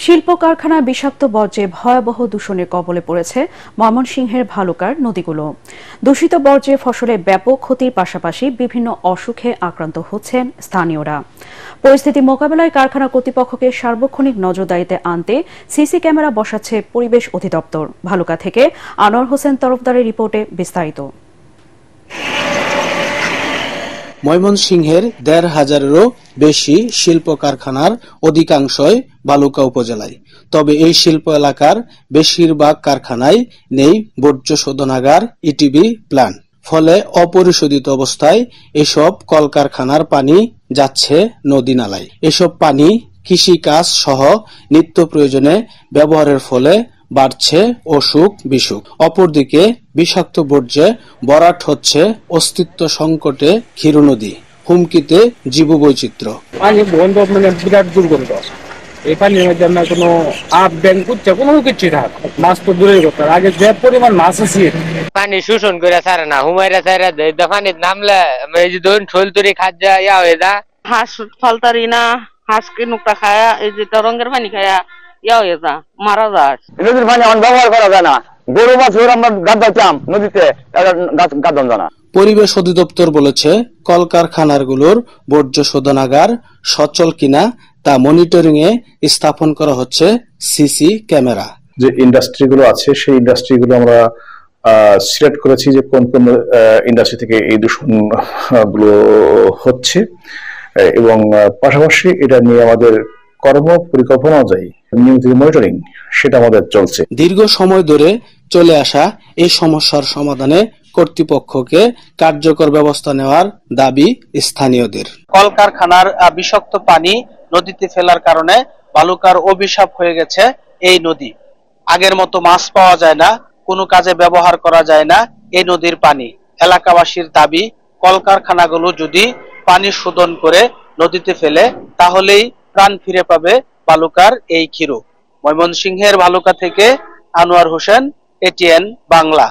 শিল্প কারখানার বিষাক্ত বর্জ্যে ভয়াবহ দূষণের কবলে পড়েছে ময়মনসিংহের ভালুকার নদীগুলো। দূষিত বর্জ্যে ফসলের ব্যাপক ক্ষতির পাশাপাশি বিভিন্ন অসুখে আক্রান্ত হচ্ছেন স্থানীয়রা। পরিস্থিতি মোকাবেলায় কারখানা কর্তৃপক্ষকে সার্বক্ষণিক নজরদারিতে আনতে সিসি ক্যামেরা বসাচ্ছে পরিবেশ অধিদপ্তর। ভালুকা থেকে আনোয়ার হোসেন তরফদারের রিপোর্টে বিস্তারিত। ময়মনসিংহের ১৫০০-এরও বেশি শিল্প কারখানার অধিকাংশই ভালুকা উপজেলায়। তবে এই শিল্প এলাকার বেশিরভাগ কারখানায় নেই বর্জ্য শোধনাগার, ইটিবি প্ল্যান্ট। ফলে অপরিশোধিত অবস্থায় এসব কলকারখানার পানি যাচ্ছে নদী নালায়। এসব পানি কৃষিকাজ সহ নিত্য প্রয়োজনে ব্যবহারের ফলে বাড়ছে অসুখ বিসুখ। অপরদিকে বিষাক্ত বর্জ্যে ভরাট হচ্ছে অস্তিত্ব সংকটে ক্ষীর নদী, হুমকিতে জীববৈচিত্র্য। পানি বন্ধ বিরাট দুর্গন্ধ। এই পানির মধ্যে আমরা কোনো আপ ব্যাংক করছে কোনো কিছু থাক মাছ তো দূরের কথা, আগে যে পরিমাণ মাছ আছে পানি শোষণ করে ছাড়ে না, হুমাইরা ছাড়া দেয়। পানির নামলে এই যে ধরুন ছোল তরি খাদ্যা ইয়া হয়ে যা, হাঁস ফলতারি না, হাঁসকে নুকটা খায়া এই যে রঙের পানি খায়া ইয়া হয়ে যা, মারা যায়। নদীর পানি এখন ব্যবহার করা যায় না। গরু মাছ আমরা গাদাইতাম নদীতে, গাদাম জানা। পরিবেশ অধিদপ্তর বলেছে, কলকারখানাগুলোর বর্জ্য শোধনাগার সচল কিনা তা মনিটরিং এ স্থাপন করা হচ্ছে সিসি ক্যামেরা। যে ইন্ডাস্ট্রিগুলো আছে সেই ইন্ডাস্ট্রিগুলো আমরা সিলেক্ট করেছি যে কোন কোন ইন্ডাস্ট্রি থেকে এই দূষণ গুলো হচ্ছে, এবং পাশাপাশি এটা নিয়ে আমাদের কর্ম পরিকল্পনা অনুযায়ী নিয়মিত মনিটরিং সেটা আমাদের চলছে। দীর্ঘ সময় ধরে চলে আসা এই সমস্যার সমাধানে কর্তৃপক্ষকে কার্যকর ব্যবস্থা নেওয়ার দাবি স্থানীয়দের। কলকারখানার বিষাক্ত পানি নদীতে ফেলার কারণে ভালুকার অভিশাপ হয়ে গেছে এই নদী। আগের মতো মাছ পাওয়া যায় না, কোনো কাজে ব্যবহার করা যায় না এই নদীর পানি। এলাকাবাসীর দাবি, কলকারখানাগুলো যদি পানি শোধন করে নদীতে ফেলে তাহলেই প্রাণ ফিরে পাবে ভালুকার এই ক্ষীর। ময়মনসিংহের ভালুকা থেকে আনোয়ার হোসেন, এটিএন বাংলা।